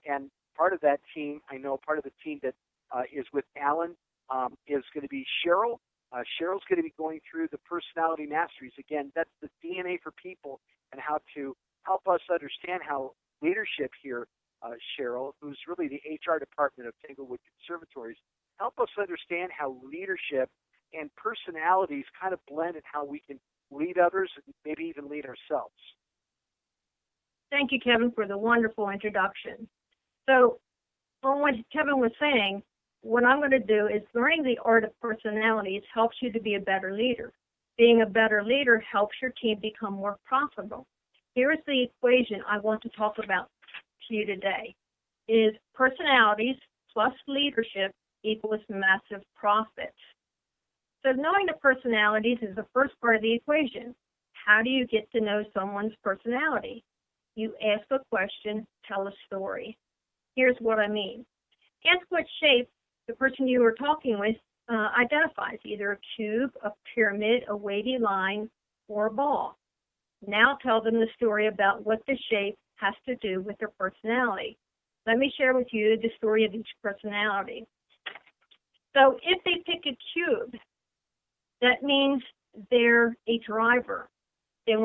And part of that team, I know part of the team that is with Alan is going to be Cheryl. Cheryl's going to be going through the personality masteries. Again, that's the DNA for people and how to help us understand how leadership here, Cheryl, who's really the HR department of Tanglewood Conservatories, help us understand how leadership and personalities kind of blend and how we can lead others and maybe even lead ourselves. Thank you, Kevin, for the wonderful introduction. So, on what Kevin was saying, what I'm going to do is learning the art of personalities helps you to be a better leader. Being a better leader helps your team become more profitable. Here's the equation I want to talk about to you today, is personalities plus leadership equals massive profits. So knowing the personalities is the first part of the equation. How do you get to know someone's personality? You ask a question, tell a story. Here's what I mean. Ask what shape the person you are talking with identifies, either a cube, a pyramid, a wavy line, or a ball. Now tell them the story about what the shape has to do with their personality. Let me share with you the story of each personality. So if they pick a cube, that means they're a driver. They're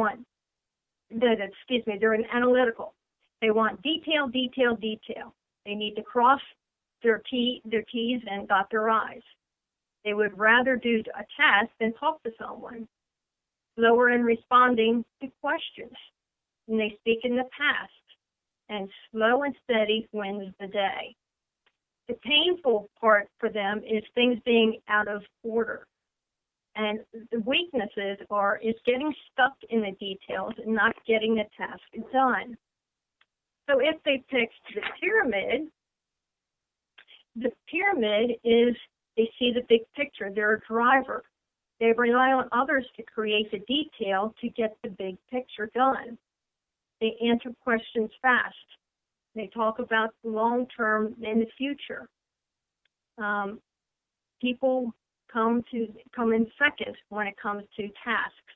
an analytical. They want detail, detail, detail. They need to cross their T's and dot their I's. They would rather do a task than talk to someone. Slower in responding to questions. And they speak in the past. And slow and steady wins the day. The painful part for them is things being out of order. And the weaknesses is getting stuck in the details and not getting the task done. So if they picked the pyramid is they see the big picture. They're a driver. They rely on others to create the detail to get the big picture done. They answer questions fast. They talk about the long term and the future. People come in second when it comes to tasks.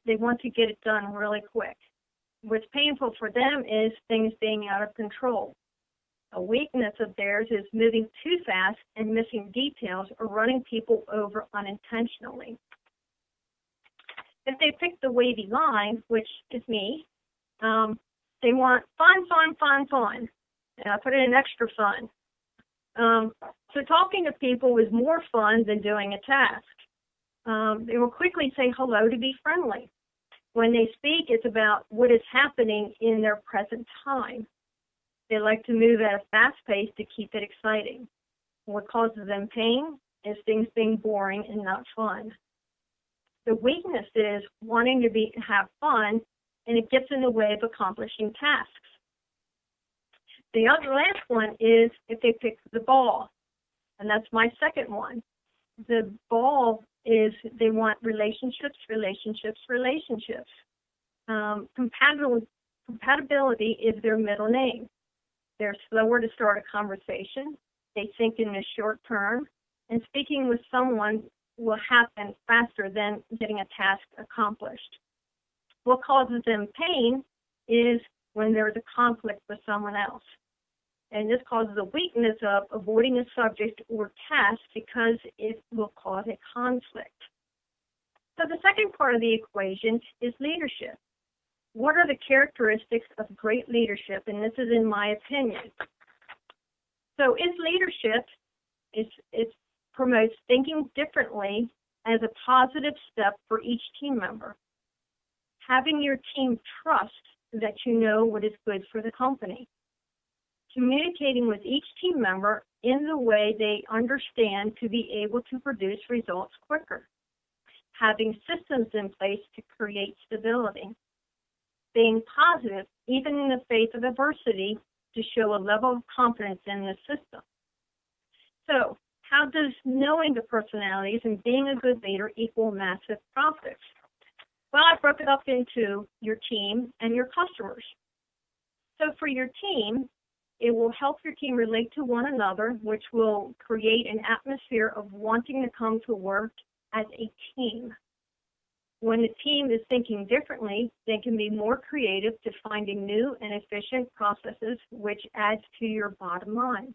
They want to get it done really quick. What's painful for them is things being out of control. A weakness of theirs is moving too fast and missing details or running people over unintentionally. If they pick the wavy line, which is me, they want fun, fun, fun, fun. And I put in extra fun. So talking to people is more fun than doing a task. They will quickly say hello to be friendly. When they speak, it's about what is happening in their present time. They like to move at a fast pace to keep it exciting. What causes them pain is things being boring and not fun. The weakness is wanting to have fun, and it gets in the way of accomplishing tasks. The last one is if they pick the ball, and that's my second one. The ball is they want relationships, relationships, relationships. Compatibility is their middle name. They're slower to start a conversation. They think in the short term, and speaking with someone will happen faster than getting a task accomplished. What causes them pain is when there's a conflict with someone else. And this causes a weakness of avoiding a subject or task because it will cause a conflict. So the second part of the equation is leadership. What are the characteristics of great leadership? And this is in my opinion. So its leadership it promotes thinking differently as a positive step for each team member. Having your team trust that you know what is good for the company. Communicating with each team member in the way they understand to be able to produce results quicker. Having systems in place to create stability. Being positive, even in the face of adversity, to show a level of confidence in the system. So, how does knowing the personalities and being a good leader equal massive profits? Well, I broke it up into your team and your customers. So for your team, it will help your team relate to one another, which will create an atmosphere of wanting to come to work as a team. When the team is thinking differently, they can be more creative to finding new and efficient processes, which adds to your bottom line.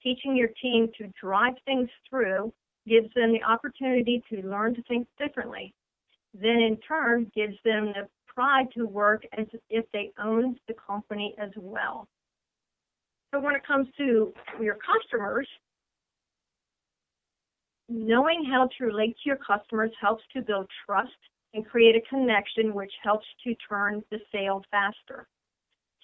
Teaching your team to drive things through gives them the opportunity to learn to think differently. Then in turn gives them the pride to work as if they own the company as well. So when it comes to your customers, knowing how to relate to your customers helps to build trust and create a connection, which helps to turn the sale faster.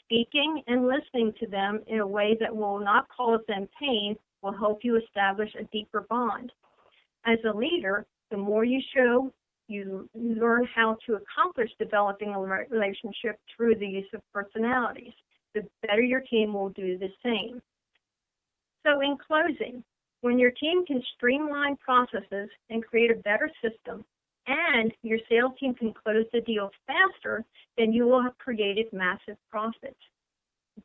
Speaking and listening to them in a way that will not cause them pain will help you establish a deeper bond. As a leader, the more you show, you learn how to accomplish developing a relationship through the use of personalities. The better your team will do the same. So in closing, when your team can streamline processes and create a better system, and your sales team can close the deals faster, then you will have created massive profits.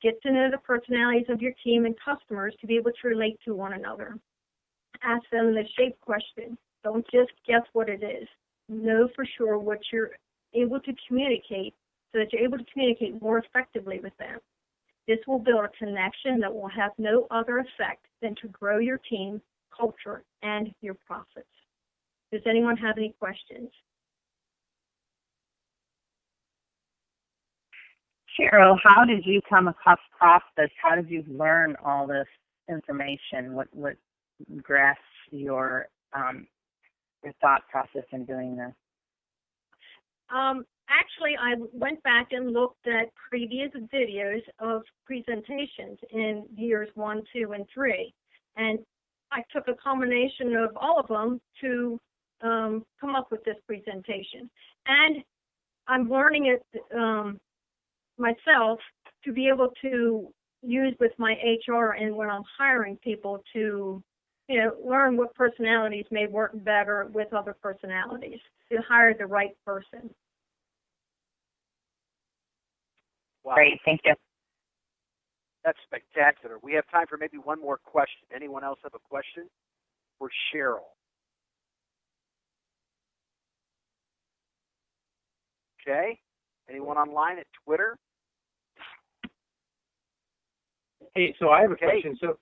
Get to know the personalities of your team and customers to be able to relate to one another. Ask them the shape question. Don't just guess what it is. Know for sure what you're able to communicate so that you're able to communicate more effectively with them. This will build a connection that will have no other effect than to grow your team, culture, and your profits. Does anyone have any questions? Cheryl, how did you come across this? How did you learn all this information? What grasped your thought process in doing this? Actually, I went back and looked at previous videos of presentations in years 1, 2, and 3, and I took a combination of all of them to come up with this presentation. And I'm learning it myself to be able to use with my HR and when I'm hiring people to, learn what personalities may work better with other personalities to hire the right person. Wow. Great, thank you. That's spectacular. We have time for maybe one more question. Anyone else have a question for Cheryl? Okay. Anyone online at Twitter? Hey, so I have a question. So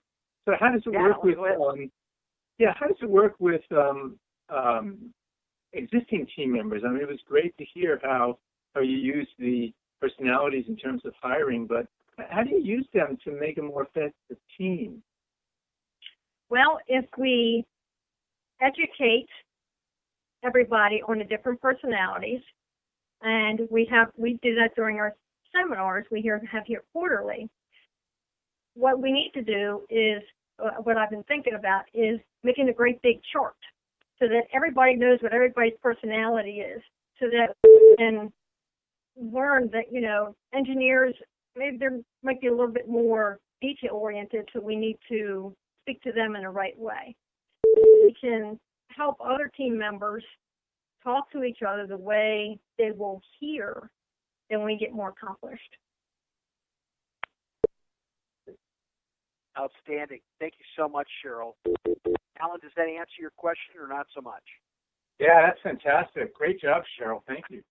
how does it work with how does it work with existing team members? I mean, it was great to hear how you use the personalities in terms of hiring, but how do you use them to make a more effective team? Well, if we educate everybody on the different personalities, and we do that during our seminars we have here quarterly. What we need to do is, what I've been thinking about is making a great big chart so that everybody knows what everybody's personality is, so that we can learn that, engineers, maybe there might be a little bit more detail-oriented, so we need to speak to them in the right way. We can help other team members talk to each other the way they will hear, then we get more accomplished. Outstanding. Thank you so much, Cheryl. Alan, does that answer your question or not so much? Yeah, that's fantastic. Great job, Cheryl. Thank you.